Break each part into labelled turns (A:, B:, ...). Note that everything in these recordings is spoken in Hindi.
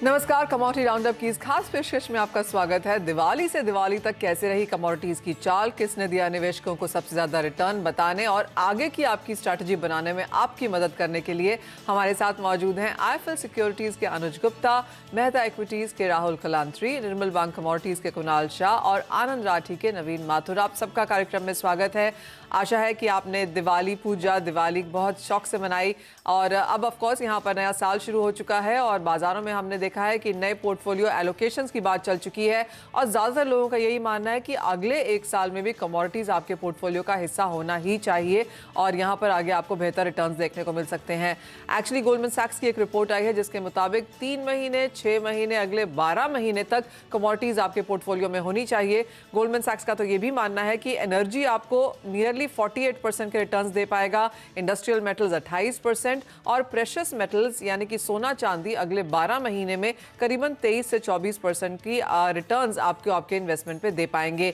A: नमस्कार, कमोडिटी राउंडअप की इस खास पेशकश में आपका स्वागत है। दिवाली से दिवाली तक कैसे रही कमोडिटीज की चाल, किसने दिया निवेशकों को सबसे ज्यादा रिटर्न, बताने और आगे की आपकी स्ट्रैटेजी बनाने में आपकी मदद करने के लिए हमारे साथ मौजूद हैं आईएफएल सिक्योरिटीज के अनुज गुप्ता, मेहता इक्विटीज के राहुल कलांत्री, निर्मल बैंक कमोडिटीज के कुणाल शाह और आनंद राठी के नवीन माथुर। आप सबका कार्यक्रम में स्वागत है। आशा है कि आपने दिवाली पूजा, दिवाली बहुत शौक से मनाई और अब ऑफ कोर्स यहाँ पर नया साल शुरू हो चुका है और बाजारों में हमने देखा है कि नए पोर्टफोलियो एलोकेशंस की बात चल चुकी है और ज़्यादातर लोगों का यही मानना है कि अगले एक साल में भी कमोडिटीज़ आपके पोर्टफोलियो का हिस्सा होना ही चाहिए और यहाँ पर आगे आपको बेहतर रिटर्न्स देखने को मिल सकते हैं। एक्चुअली गोल्डमैन सैक्स की एक रिपोर्ट आई है जिसके मुताबिक 3 महीने, 6 महीने, अगले 12 महीने तक कमोडिटीज़ आपके पोर्टफोलियो में होनी चाहिए। गोल्डमैन सैक्स का तो ये भी मानना है कि एनर्जी आपको नियरली 48% के रिटर्न्स दे पाएगा, इंडस्ट्रियल मेटल्स 28% और प्रेशियस मेटल्स यानी कि सोना चांदी अगले 12 महीने में करीबन 23 से 24% की रिटर्न्स आपके इन्वेस्टमेंट पे दे पाएंगे।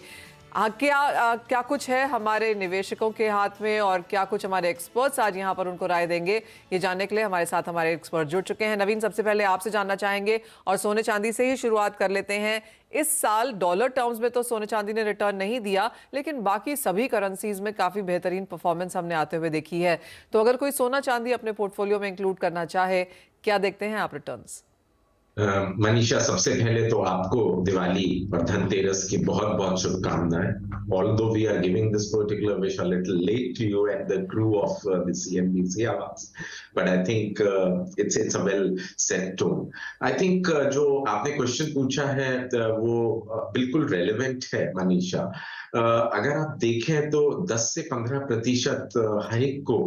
A: क्या कुछ है हमारे निवेशकों के हाथ में और क्या कुछ हमारे एक्सपर्ट्स आज यहाँ पर उनको राय देंगे, ये जानने के लिए हमारे साथ हमारे एक्सपर्ट जुड़ चुके हैं। नवीन, सबसे पहले आपसे जानना चाहेंगे और सोने चांदी से ही शुरुआत कर लेते हैं। इस साल डॉलर टर्म्स में तो सोने चांदी ने रिटर्न नहीं दिया, लेकिन बाकी सभी करेंसीज में काफ़ी बेहतरीन परफॉर्मेंस हमने आते हुए देखी है। तो अगर कोई सोना चांदी अपने पोर्टफोलियो में इंक्लूड करना चाहे, क्या देखते हैं आप रिटर्न्स?
B: मनीषा, सबसे पहले तो आपको दिवाली और धनतेरस की बहुत बहुत शुभकामनाएं। Although we are giving this particular wish a little late to you and the crew of the CNBC Awards, but I think it's a well set tone. I think जो आपने क्वेश्चन पूछा है वो बिल्कुल रेलेवेंट है मनीषा। अगर आप देखें तो 10 से 15% हर एक को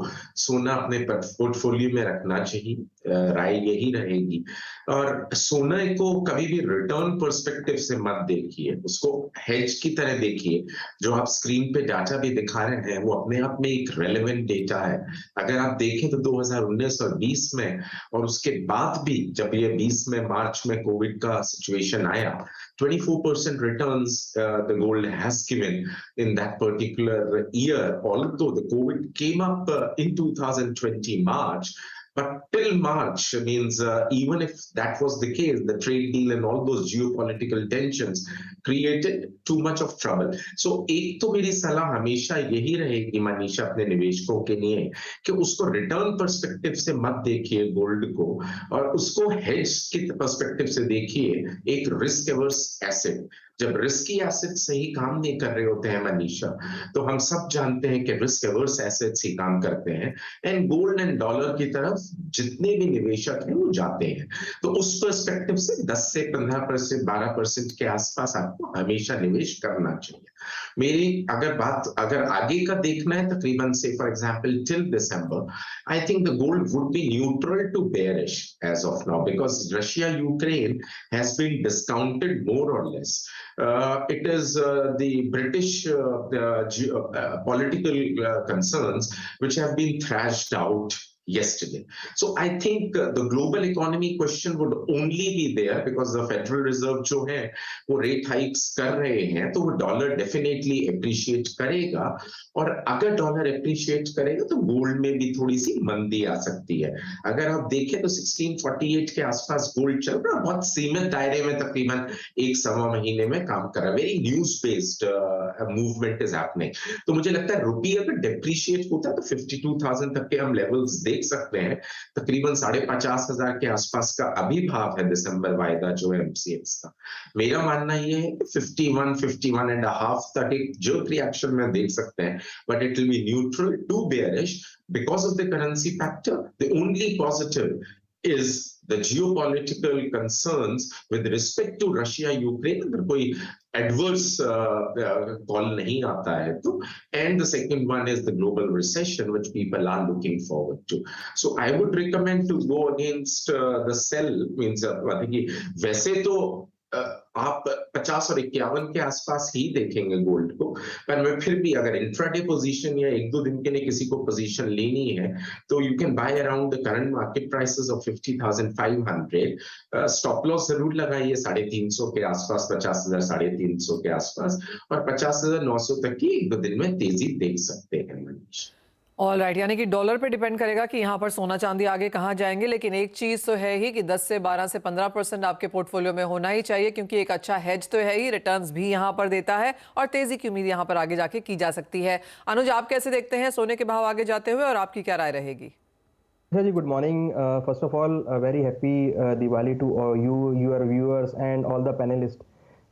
B: सोना अपने पोर्टफोलियो में रखना चाहिए, राय यही रहेगी। और सोना को कभी भी रिटर्न पर्सपेक्टिव से मत देखिए, उसको हेज की तरह देखिए। जो आप स्क्रीन पे डाटा भी दिखा रहे हैं वो अपने आप में एक रेलेवेंट डेटा है। अगर आप देखें तो 2019 और 20 में और उसके बाद भी जब ये 20 में मार्च में कोविड का सिचुएशन आया, 24% returns the gold has given in that particular year, although the COVID came up in 2020 March. But till March means even if that was the case, the trade deal and all those geopolitical tensions created too much of trouble. So एक तो मेरी सलाह हमेशा यही रहेगी मनीषा अपने निवेशकों के लिए कि उसको रिटर्न पर्सपेक्टिव से मत देखिए गोल्ड को, और उसको हेज के पर्सपेक्टिव से देखिए, एक रिस्क एवर्स एसेट। जब रिस्की एसेट सही काम नहीं कर रहे होते हैं मनीषा, तो हम सब जानते हैं कि रिस्क एवर्स एसेट्स ही काम करते हैं एंड गोल्ड एंड डॉलर की तरफ जितने भी निवेशक हैं वो जाते हैं। तो उस पर्सपेक्टिव से 10 से 15%, 12% के आसपास आपको हमेशा निवेश करना चाहिए। मेरी अगर आगे का देखना है, तकरीबन से for example till December, I think the gold would be neutral to bearish as of now, because Russia Ukraine has been discounted more or less. It is the British political concerns which have been thrashed out yesterday. So I think the global economy question would only be there because the Federal Reserve जो है वो rate hikes कर रहे हैं, तो वो डॉलर डेफिनेटली एप्रिशिएट करेगा, और अगर डॉलर एप्रिशिएट करेगा तो गोल्ड में भी थोड़ी सी मंदी आ सकती है। अगर आप देखें तो 1648 के आसपास गोल्ड चल रहा है, बहुत सीमित दायरे में, तकरीबन 1-1.25 महीने में काम कर रहा है। Very news based movement is happening. तो मुझे लगता है रुपये अगर डेप्रिशिएट होता है तो 52,000 तक के हम लेवल्स देख सकते हैं। तकरीबन 50,500 के आसपास का अभी भाव है दिसंबर वायदा जो है एमसीएक्स का। मेरा मानना ये है कि 51, 51.5 तक एक जर्क रिएक्शन में देख सकते हैं, but it will be neutral to bearish because of the currency factor. The only positive is the geopolitical concerns with respect to Russia Ukraine. अगर कोई adverse call नहीं आता है तो, and the second one is the global recession which people are looking forward to. So I would recommend to go against the sell, means कि वैसे तो आप 50 और 51 के आसपास ही देखेंगे गोल्ड को, पर मैं फिर भी अगर इंट्राडे पोजीशन या 1-2 दिन के लिए किसी को पोजीशन लेनी है तो you can by around the current market prices of 50,500। Stop loss जरूर लगाइए 350 के आसपास, 50,000 350 के आसपास, और 50,900 तक की 1-2 दिन में तेजी देख सकते हैं मनीष।
A: ऑल राइट, यानी कि डॉलर पे डिपेंड करेगा कि यहाँ पर सोना चांदी आगे कहाँ जाएंगे, लेकिन एक चीज़ तो है ही कि 10 से 12 से 15% आपके पोर्टफोलियो में होना ही चाहिए, क्योंकि एक अच्छा हेज तो है ही, रिटर्न्स भी यहाँ पर देता है और तेज़ी की उम्मीद यहाँ पर आगे जाके की जा सकती है। अनुज, आप कैसे देखते हैं सोने के भाव आगे जाते हुए और आपकी क्या राय रहेगी?
C: जी, good morning. First of all very happy Diwali to you, your viewers and all the panelist.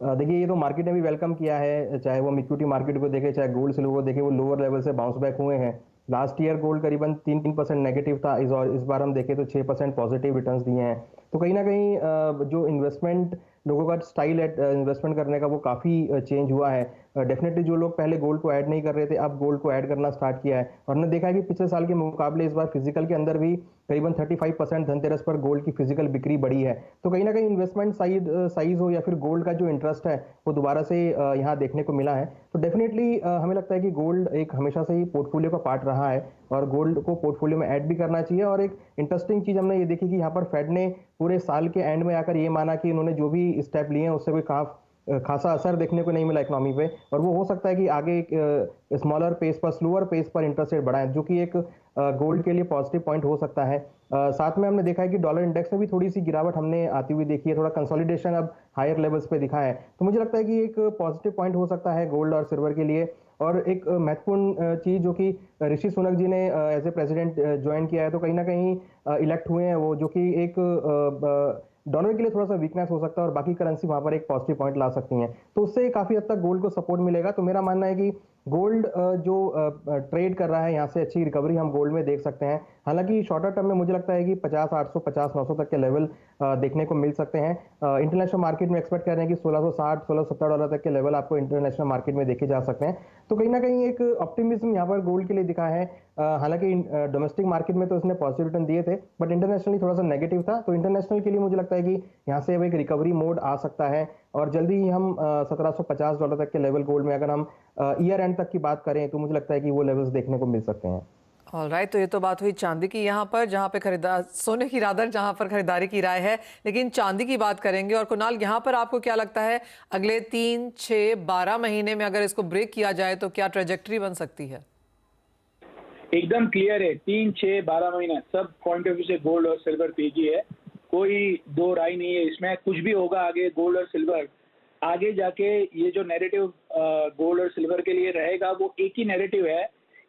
C: देखिए, ये तो मार्केट ने भी वेलकम किया है, चाहे वो हम इक्विटी मार्केट को देखें, चाहे गोल्ड सिल्वर को देखें, वो लोअर लेवल से बाउंस बैक हुए हैं। लास्ट ईयर गोल्ड करीबन 3% नेगेटिव था, इस बार हम देखें तो 6% पॉजिटिव रिटर्न्स दिए हैं। तो कहीं ना कहीं जो इन्वेस्टमेंट लोगों का स्टाइल है इन्वेस्टमेंट करने का, वो काफ़ी चेंज हुआ है। डेफिनेटली जो लोग पहले गोल्ड को ऐड नहीं कर रहे थे, अब गोल्ड को ऐड करना स्टार्ट किया है। और हमने देखा है कि पिछले साल के मुकाबले इस बार फिजिकल के अंदर भी करीबन 35% धनतेरस पर गोल्ड की फिजिकल बिक्री बढ़ी है। तो कहीं ना कहीं इन्वेस्टमेंट साइज हो या फिर गोल्ड का जो इंटरेस्ट है वो दोबारा से यहाँ देखने को मिला है। तो डेफिनेटली हमें लगता है कि गोल्ड एक हमेशा से ही पोर्टफोलियो का पार्ट रहा है और गोल्ड को पोर्टफोलियो में ऐड भी करना चाहिए। और एक इंटरेस्टिंग चीज़ हमने ये देखी कि यहाँ पर फेड ने पूरे साल के एंड में आकर ये माना कि इन्होंने जो भी स्टेप लिए हैं उससे कोई खासा असर देखने को नहीं मिला इकोनॉमी पे, और वो हो सकता है कि आगे एक स्मॉलर पेस पर, स्लोअर पेस पर इंटरेस्ट रेट बढ़ाएं, जो कि एक गोल्ड के लिए पॉजिटिव पॉइंट हो सकता है। साथ में हमने देखा है कि डॉलर इंडेक्स में भी थोड़ी सी गिरावट हमने आती हुई देखी है, थोड़ा कंसोलिडेशन अब हायर लेवल्स पे दिखा है। तो मुझे लगता है कि एक पॉजिटिव पॉइंट हो सकता है गोल्ड और सिल्वर के लिए। और एक महत्वपूर्ण चीज़ जो कि ऋषि सुनक जी ने एज ए प्रेसिडेंट ज्वाइन किया है, तो कहीं ना कहीं इलेक्ट हुए हैं वो, जो कि एक डॉलर के लिए थोड़ा सा वीकनेस हो सकता है और बाकी करेंसी वहां पर एक पॉजिटिव पॉइंट ला सकती हैं। तो उससे काफ़ी हद तक गोल्ड को सपोर्ट मिलेगा। तो मेरा मानना है कि गोल्ड जो ट्रेड कर रहा है, यहाँ से अच्छी रिकवरी हम गोल्ड में देख सकते हैं। हालांकि शॉर्टर टर्म में मुझे लगता है कि 50,800, 50,900 तक के लेवल देखने को मिल सकते हैं। इंटरनेशनल मार्केट में एक्सपेक्ट कर रहे हैं कि 1660, 1670 डॉलर तक के लेवल आपको इंटरनेशनल मार्केट में देखे जा सकते हैं। तो कहीं ना कहीं एक ऑप्टिमिज्म यहाँ पर गोल्ड के लिए दिखा है। हालांकि डोमेस्टिक मार्केट में तो इसने पॉजिटिव रिटर्न दिए थे, बट इंटरनेशनली थोड़ा सा नेगेटिव था। तो इंटरनेशनल के लिए मुझे लगता है कि यहाँ से अब एक रिकवरी मोड आ सकता है और जल्दी ही हम 1750 डॉलर तक के लेवल गोल्ड में, अगर हम ईयर एंड तक की बात करें, तो मुझे लगता है कि वो लेवल्स देखने को मिल सकते हैं।
A: ऑल राइट, तो ये तो बात हुई चांदी की, यहाँ पर जहाँ पे खरीदार सोने की रादर जहाँ पर खरीदारी की राय है, लेकिन चांदी की बात करेंगे। और कुणाल, यहाँ पर आपको क्या लगता है अगले 3, 6, 12 महीने में अगर इसको ब्रेक किया जाए तो क्या ट्रेजेक्टरी बन सकती है?
D: एकदम क्लियर है, 3, 6, 12 महीना सब पॉइंट ऑफ व्यू से गोल्ड और सिल्वर तेजी है, कोई दो राय नहीं है इसमें। कुछ भी होगा आगे गोल्ड और सिल्वर, आगे जाके ये जो नैरेटिव गोल्ड और सिल्वर के लिए रहेगा वो एक ही नैरेटिव है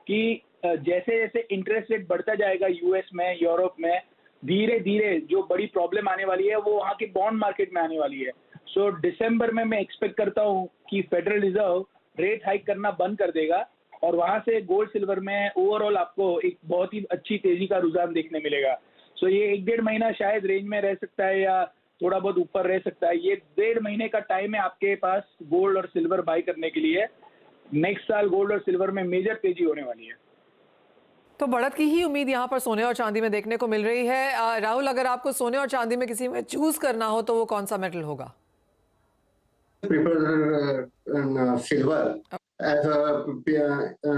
D: कि जैसे जैसे इंटरेस्ट रेट बढ़ता जाएगा यूएस में, यूरोप में, धीरे धीरे जो बड़ी प्रॉब्लम आने वाली है वो वहाँ की बॉन्ड मार्केट में आने वाली है। सो दिसंबर में मैं एक्सपेक्ट करता हूँ कि फेडरल रिजर्व रेट हाइक करना बंद कर देगा और वहाँ से गोल्ड सिल्वर में ओवरऑल आपको एक बहुत ही अच्छी तेजी का रुझान देखने मिलेगा। सो ये 1-1.5 महीना शायद रेंज में रह सकता है या थोड़ा बहुत ऊपर रह सकता है। ये 1.5 महीने का टाइम है आपके पास गोल्ड और सिल्वर बाई करने के लिए। नेक्स्ट साल गोल्ड और सिल्वर में मेजर तेजी होने वाली है।
A: तो बढ़त की ही उम्मीद यहाँ पर सोने और चांदी में देखने को मिल रही है। राहुल, अगर आपको सोने और चांदी में किसी में चूज करना हो तो वो कौन सा मेटल होगा?
E: Prefer silver as a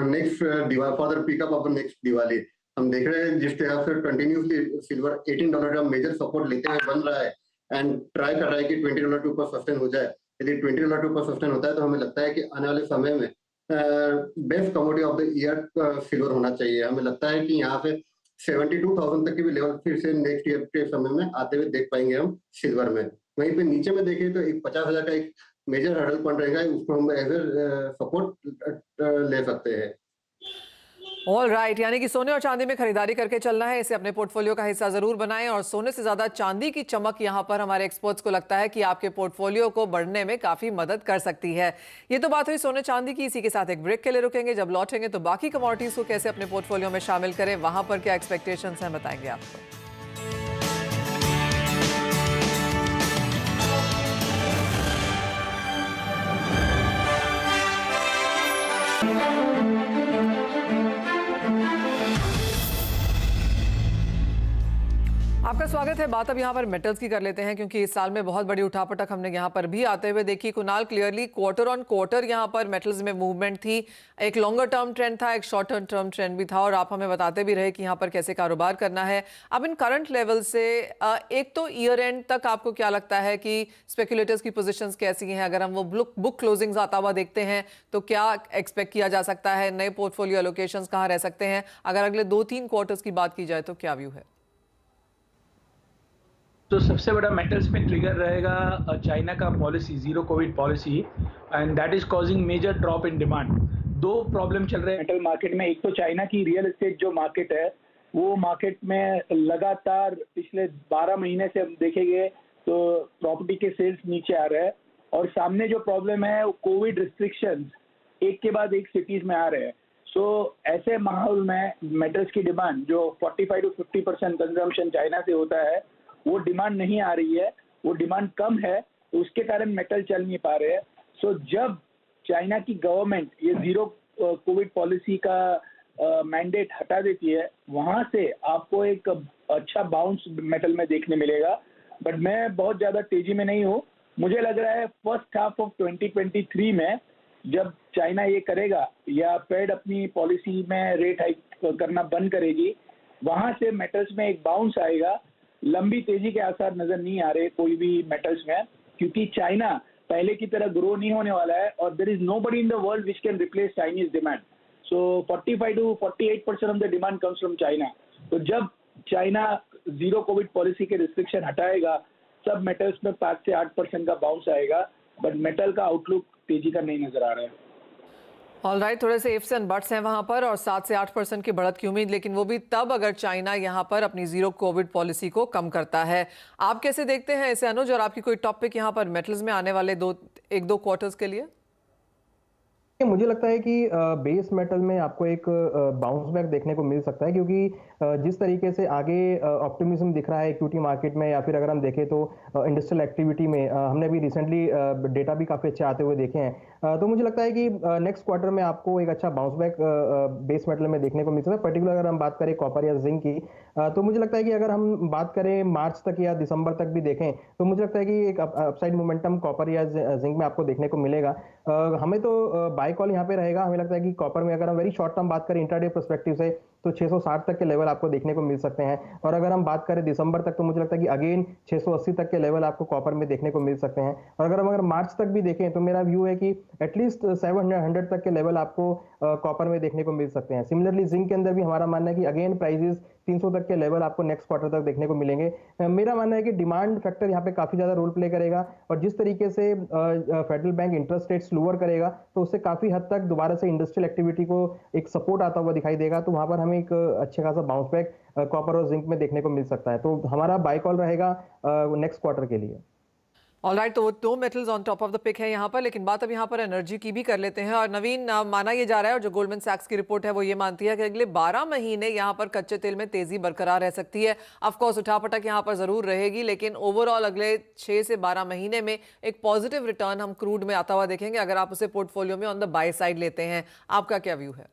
E: next for the pickup of the next Diwali। हम देख रहे हैं जिस तरह से कंटिन्यूसली सिल्वर $18 का मेजर सपोर्ट लेते हुए बन रहा है एंड ट्राई कर रहा है कि $20 के ऊपर सस्टेन हो जाए। यदि $20 के ऊपर सस्टेन होता है तो हमें लगता है कि आने वाले समय में best commodity of the year silver होना चाहिए। हमें लगता है कि यहाँ पे 72,000 तक के भी लेवल फिर से नेक्स्ट ईयर के समय में आते हुए देख पाएंगे हम सिल्वर में। वहीं पे नीचे में देखें तो एक 50,000 का एक मेजर हर्डल पॉइंट रहेगा, उसको हम एज ए सपोर्ट ले सकते हैं।
A: ऑल राइट, यानी कि सोने और चांदी में खरीदारी करके चलना है, इसे अपने पोर्टफोलियो का हिस्सा जरूर बनाएं। और सोने से ज्यादा चांदी की चमक यहां पर हमारे एक्सपर्ट्स को लगता है कि आपके पोर्टफोलियो को बढ़ने में काफी मदद कर सकती है। ये तो बात हुई सोने चांदी की। इसी के साथ एक ब्रेक के लिए रुकेंगे, जब लौटेंगे तो बाकी कमोडिटीज को कैसे अपने पोर्टफोलियो में शामिल करें, वहां पर क्या एक्सपेक्टेशंस हैं, बताएंगे आपको। आपका स्वागत है। बात अब यहाँ पर मेटल्स की कर लेते हैं क्योंकि इस साल में बहुत बड़ी उठापटक हमने यहाँ पर भी आते हुए देखी। Kunal, clearly quarter on quarter यहाँ पर मेटल्स में मूवमेंट थी। एक लॉन्गर टर्म ट्रेंड था, एक शॉर्ट टर्म ट्रेंड भी था और आप हमें बताते भी रहे कि यहाँ पर कैसे कारोबार करना है। अब इन करंट लेवल से एक तो ईयर एंड तक आपको क्या लगता है कि स्पेकुलेटर्स की पोजीशंस कैसी हैं? अगर हम वो बुक क्लोजिंग्स आता हुआ देखते हैं तो क्या एक्सपेक्ट किया जा सकता है? नए पोर्टफोलियो एलोकेशंस कहाँ रह सकते हैं? अगर अगले 2-3 क्वार्टर्स की बात की जाए तो क्या व्यू है?
D: तो सबसे बड़ा मेटल्स में ट्रिगर रहेगा चाइना का policy, zero covid policy, and that is causing major drop in demand. दो प्रॉब्लम चल रहे हैं मेटल मार्केट में। एक तो चाइना की रियल एस्टेट जो मार्केट है वो मार्केट में लगातार पिछले 12 महीने से हम देखेंगे तो प्रॉपर्टी के सेल्स नीचे आ रहे हैं और सामने जो प्रॉब्लम है वो कोविड रिस्ट्रिक्शंस एक के बाद एक सिटीज में आ रहे हैं। सो ऐसे माहौल में मेटल्स की डिमांड जो 45 to 50% कंजम्पशन चाइना से होता है वो डिमांड नहीं आ रही है, वो डिमांड कम है, तो उसके कारण मेटल चल नहीं पा रहे हैं। सो जब चाइना की गवर्नमेंट ये जीरो कोविड पॉलिसी का मैंडेट हटा देती है वहां से आपको एक अच्छा बाउंस मेटल में देखने मिलेगा। बट मैं बहुत ज्यादा तेजी में नहीं हूँ। मुझे लग रहा है फर्स्ट हाफ ऑफ 2023 में जब चाइना ये करेगा या फेड अपनी पॉलिसी में रेट हाइक करना बंद करेगी, वहां से मेटल्स में एक बाउंस आएगा। लंबी तेजी के आसार नजर नहीं आ रहे कोई भी मेटल्स में, क्योंकि चाइना पहले की तरह ग्रो नहीं होने वाला है और there is nobody in the world which can replace Chinese demand. So 45 to 48% of the demand comes from China. तो जब चाइना जीरो कोविड पॉलिसी के रिस्ट्रिक्शन हटाएगा सब मेटल्स में 5 से 8% का बाउंस आएगा, बट मेटल का आउटलुक तेजी का नहीं नजर आ रहा है।
A: ऑलराइट, थोड़े से इफ्स एंड बट्स हैं वहां पर और 7 से 8% की बढ़त की उम्मीद, लेकिन वो भी तब अगर चाइना यहां पर अपनी जीरो कोविड पॉलिसी को कम करता है। आप कैसे देखते हैं इसे अनुज, और आपकी कोई टॉपिक यहां पर मेटल्स में आने वाले 1-2 क्वार्टर्स के लिए?
C: मुझे लगता है कि बेस मेटल में आपको एक बाउंस बैक देखने को मिल सकता है, क्योंकि जिस तरीके से आगे ऑप्टिमिज्म दिख रहा है इक्विटी मार्केट में या फिर अगर हम देखें तो इंडस्ट्रियल एक्टिविटी में हमने भी रिसेंटली डेटा भी काफ़ी अच्छे आते हुए देखे हैं। तो मुझे लगता है कि नेक्स्ट क्वार्टर में आपको एक अच्छा बाउंस बैक बेस मेटल में देखने को मिल सकता है। पर्टिकुलर अगर हम बात करें कॉपर या जिंक की, तो मुझे लगता है कि अगर हम बात करें मार्च तक या दिसंबर तक भी देखें तो मुझे लगता है कि एक अपसाइड मोमेंटम कॉपर या जिंक में आपको देखने को मिलेगा। हमें तो बाय कॉल यहाँ पे रहेगा। हमें लगता है कि कॉपर में अगर हम वेरी शॉर्ट टर्म बात करें इंट्राडे पर्सपेक्टिव से तो 660 तक के लेवल आपको देखने को मिल सकते हैं, और अगर हम बात करें दिसंबर तक तो मुझे लगता है कि अगेन 680 तक के लेवल आपको कॉपर में देखने को मिल सकते हैं। और अगर मार्च तक भी देखें तो मेरा व्यू है कि एटलीस्ट 700 तक के लेवल आपको कॉपर में देखने को मिल सकते हैं। सिमिलरली जिंक के अंदर भी हमारा मानना है कि अगेन प्राइजेस 300 तक के लेवल आपको नेक्स्ट क्वार्टर तक देखने को मिलेंगे। मेरा मानना है कि डिमांड फैक्टर यहाँ पे काफी ज्यादा रोल प्ले करेगा, और जिस तरीके से federal bank interest rates lower करेगा तो उससे काफी हद तक दोबारा से इंडस्ट्रियल एक्टिविटी को एक सपोर्ट आता हुआ दिखाई देगा। तो वहां पर हमें एक अच्छे खासा बाउंस बैक कॉपर और जिंक में देखने को मिल सकता है। तो हमारा बाय कॉल रहेगा नेक्स्ट क्वार्टर के लिए।
A: ऑलराइट, तो वो 2 metals on top of the pick है यहाँ पर, लेकिन बात अब यहाँ पर एनर्जी की भी कर लेते हैं। और नवीन, माना ये जा रहा है और जो गोल्डमैन सैक्स की रिपोर्ट है वो ये मानती है कि अगले 12 महीने यहाँ पर कच्चे तेल में तेजी बरकरार रह सकती है। ऑफ कोर्स उठापटक यहाँ पर जरूर रहेगी, लेकिन ओवरऑल अगले 6 से 12 महीने में एक पॉजिटिव रिटर्न हम क्रूड में आता हुआ देखेंगे अगर आप उसे पोर्टफोलियो में ऑन द बाय साइड लेते हैं। आपका क्या व्यू है?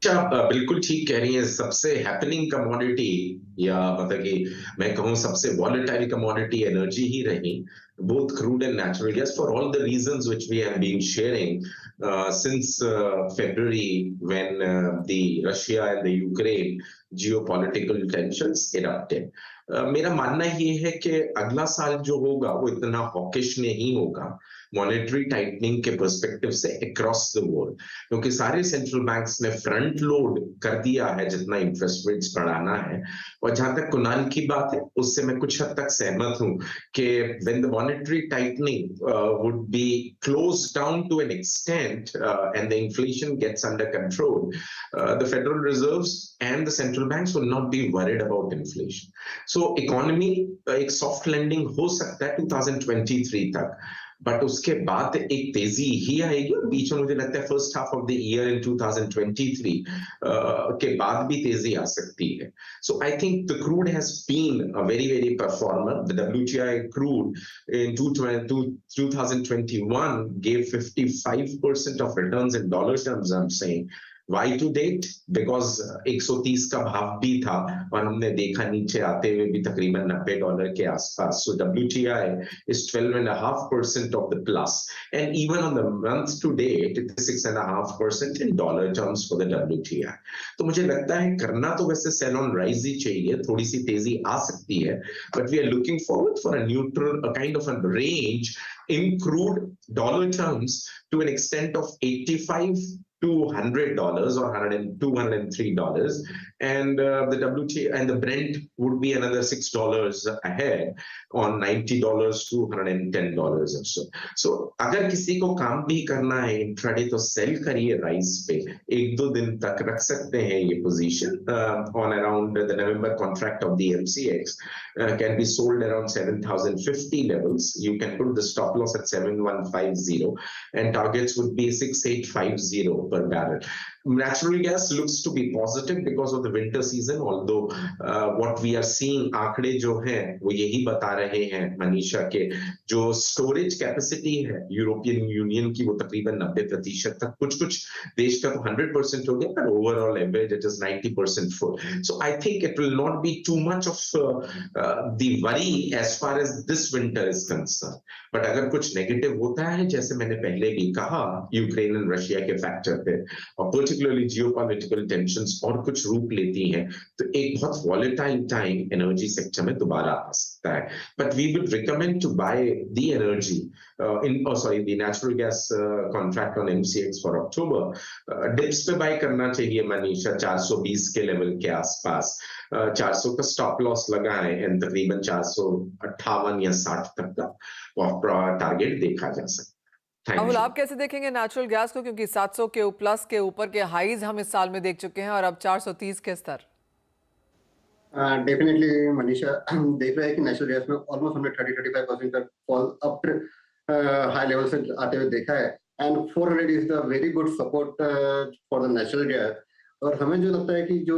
B: आप बिल्कुल ठीक कह रही हैं। सबसे हैपनिंग कमोडिटी या मतलब कि मैं कहूँ सबसे वॉलेटाइल कमोडिटी एनर्जी ही रही, both crude and natural gas, for all the reasons which we have been sharing since February when the Russia and the Ukraine geopolitical tensions erupted. मेरा मानना ये है कि अगला साल जो होगा वो इतना हॉकिश नहीं होगा मॉनेटरी टाइटनिंग के पर्सपेक्टिव से अक्रॉस द वर्ल्ड, क्योंकि सारे सेंट्रल बैंक्स ने फ्रंट लोड कर दिया है जितना इंटरेस्ट रेट्स बढ़ाना है। और जहां तक कुणाल की बात है उससे मैं कुछ हद तक सहमत हूं कि when the monetary tightening would be close down to an extent and the inflation gets under control, the federal reserves and the central banks will not be worried about inflation. So economy एक soft landing हो सकता है 2023 तक, बट उसके बाद एक तेजी ही आएगी। और बीच में मुझे लगता है first half of the year in 2023 के बाद भी तेजी आ सकती है। So I think the crude has been a very performer. The WTI crude in 2021 gave 55% of returns in dollar terms, I'm saying, Y to date? Because 130 का भाव भी था और हमने देखा नीचे आते हुए भी तकरीबन $90 के आसपास. सो WTI is 12.5% of the plus, and even on the month to date it is 6.5% in dollar terms for the WTI. तो मुझे लगता है करना तो वैसे सेल ऑन राइज ही चाहिए, थोड़ी सी तेजी आ सकती है, but we are looking forward for a neutral, a kind of a range in crude dollar terms to an extent of $85 to $100 or $203, and the WTI and the Brent would be another $6 ahead on $90 to $110 or so. So अगर किसी को काम भी करना है इंट्राडे तो सेल करिए राइज पे, 1-2 दिन तक रख सकते हैं ये position. On around the November contract of the MCX can be sold around 7,050 levels. You can put the stop loss at 7,150 and targets would be 6,850 per barrel. Natural gas looks to be positive because of the winter season, although what we are seeing आंकड़े जो हैं वो यही बता रहे हैं मनीषा के जो स्टोरेज कैपेसिटी है यूरोपियन यूनियन की वो तकरीबन 90% तक, कुछ देश का तो 100% हो गया, पर overall average it is 90% full. So I think it will not be too much of the worry as far as this winter is concerned. But अगर कुछ नेगेटिव होता है जैसे मैंने पहले भी कहा यूक्रेन और रशिया के फैक्टर पे और particularly geopolitical tensions और कुछ रूप लेती हैं तो एक बहुत volatile time energy sector में दोबारा आ सकता है. But we would recommend to buy the energy the natural gas contract on MCX for October. Dips पे buy करना चाहिए मनीषा 420 के लेवल के आसपास. 400 का स्टॉप लॉस लगाएं एंड तकरीबन 458 या 60 तक का टारगेट देखा जा सकता है.
A: राहुल, आप कैसे देखेंगे नेचुरल गैस को, क्योंकि 700 के प्लस के ऊपर के हाईज हम इस साल में देख चुके हैं और अब 430 के स्तर.
E: डेफिनेटली मनीषा देख रहे हैं कि नेचुरल गैस में ऑलमोस्ट हमने 30-35% का फॉल अप हाई लेवल से आते हुए देखा है and 400 is the very good support for the natural gas. और हमें जो लगता है कि जो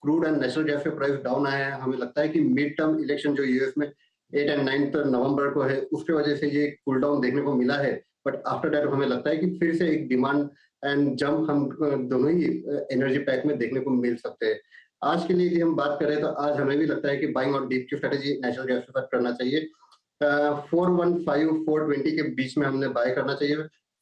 E: क्रूड एंड नेचुरल गैस के प्राइस डाउन आए हैं, हमें लगता है कि मिड टर्म इलेक्शन जो यूएस में 8 और 9 नवंबर को है उसके वजह से ये कूल डाउन देखने को मिला है. बट आफ्टर दैट हमें लगता है कि फिर से एक डिमांड एंड जंप हम दोनों ही एनर्जी पैक में देखने को मिल सकते हैं. आज के लिए यदि हम बात करें तो आज हमें भी लगता है कि बाइंग और डीप की स्ट्रेटेजी नेचुरल गैस के साथ करना चाहिए. 415-420 के बीच में हमने बाय करना चाहिए.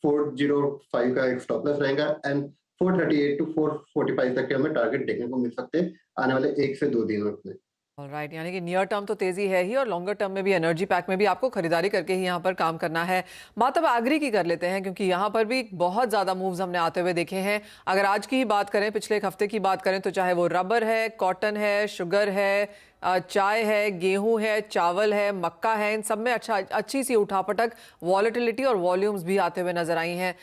E: 405 का एक स्टॉप लॉस रहेगा एंड 438 to 445 तक के हमें टारगेट देखने को मिल सकते हैं आने वाले 1 से 2 दिनों में.
A: राइट, यानी कि नियर टर्म तो तेजी है ही और लॉन्गर टर्म में भी एनर्जी पैक में भी आपको खरीदारी करके ही यहाँ पर काम करना है. बात अब एग्री की कर लेते हैं, क्योंकि यहाँ पर भी बहुत ज़्यादा मूव्स हमने आते हुए देखे हैं. अगर आज की ही बात करें, पिछले एक हफ्ते की बात करें, तो चाहे वो रबर है, कॉटन है, शुगर है, चाय है, गेहूं है, चावल है, मक्का है, इन सब में अच्छी सी उठापटक, वॉलेटिलिटी और वॉल्यूम्स भी आते हुए नजर आई हैं.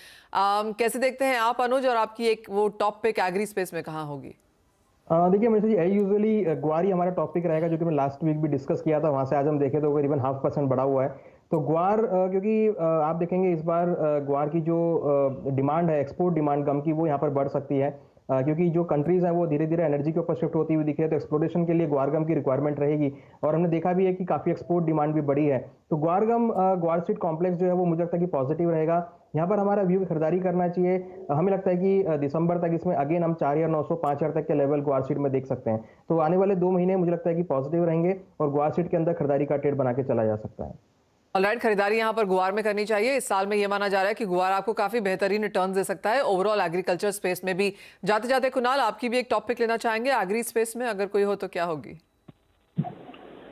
A: कैसे देखते हैं आप अनुज, और आपकी एक वो टॉप पिक एग्री स्पेस में कहाँ होगी?
C: देखिए मनीषा जी, यूजुअली ग्वार ही हमारा टॉपिक रहेगा, जो कि मैं लास्ट वीक भी डिस्कस किया था. वहाँ से आज हम देखें तो करीबन 0.5% बढ़ा हुआ है. तो ग्वार क्योंकि आप देखेंगे इस बार ग्वार की जो डिमांड है, एक्सपोर्ट डिमांड गम की, वो यहाँ पर बढ़ सकती है. क्योंकि जो कंट्रीज हैं वो धीरे धीरे एनर्जी के ऊपर शिफ्ट होती हुई दिख रही है, तो एक्सप्लोरेशन के लिए ग्वार गम की रिक्वायरमेंट रहेगी. और हमने देखा भी है कि काफ़ी एक्सपोर्ट डिमांड भी बढ़ी है. तो ग्वार गम ग्वार स्ट्रीट कॉम्प्लेक्स जो है वो मुझे लगता है कि पॉजिटिव रहेगा. यहाँ पर हमारा व्यू की खरीदारी करना चाहिए. हमें लगता है कि दिसंबर तक इसमें अगेन हम 4,900 5,000 तक के लेवल ग्वार स्ट्रीट में देख सकते हैं. तो आने वाले 2 महीने मुझे लगता है कि पॉजिटिव रहेंगे और ग्वार स्ट्रीट के अंदर खरीदारी का ट्रेड बना के चला जा सकता है.
A: ऑलराइट, खरीदारी यहाँ पर गुआर में करनी चाहिए. इस साल में ये माना जा रहा है कि गुआर आपको काफी बेहतरीन रिटर्न्स दे सकता है ओवरऑल एग्रीकल्चर स्पेस में भी. जाते जाते कुणाल, आपकी भी एक टॉपिक लेना चाहेंगे एग्री स्पेस में, अगर कोई हो तो क्या होगी?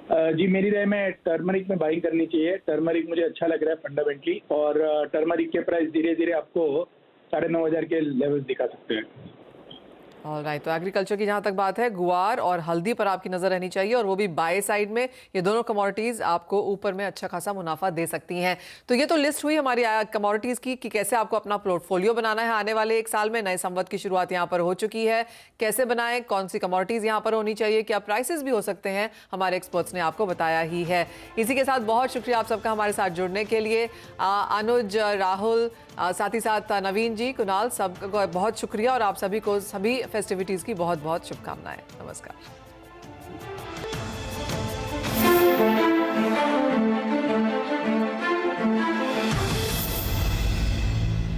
D: जी, मेरी राय में टर्मरिक में बाइंग करनी चाहिए. टर्मरिक मुझे अच्छा लग रहा है फंडामेंटली, और टर्मरिक के प्राइस धीरे धीरे आपको 9,500 के लेवल दिखा सकते हैं.
A: ऑलराइट, तो एग्रीकल्चर की जहाँ तक बात है, गुआर और हल्दी पर आपकी नजर रहनी चाहिए, और वो भी बाय साइड में. ये दोनों कमोडिटीज आपको ऊपर में अच्छा खासा मुनाफा दे सकती हैं. तो ये तो लिस्ट हुई हमारी कमोडिटीज की कि कैसे आपको अपना पोर्टफोलियो बनाना है आने वाले एक साल में. नए संवत की शुरुआत यहाँ पर हो चुकी है. कैसे बनाएं, कौन सी कमोडिटीज यहाँ पर होनी चाहिए, क्या प्राइसेस भी हो सकते हैं, हमारे एक्सपर्ट्स ने आपको बताया ही है. इसी के साथ बहुत शुक्रिया आप सबका हमारे साथ जुड़ने के लिए. अनुज, राहुल, साथ ही साथ नवीन जी, कुणाल, सबको बहुत शुक्रिया, और आप सभी को सभी फेस्टिविटीज़ की बहुत बहुत शुभकामनाएं. नमस्कार.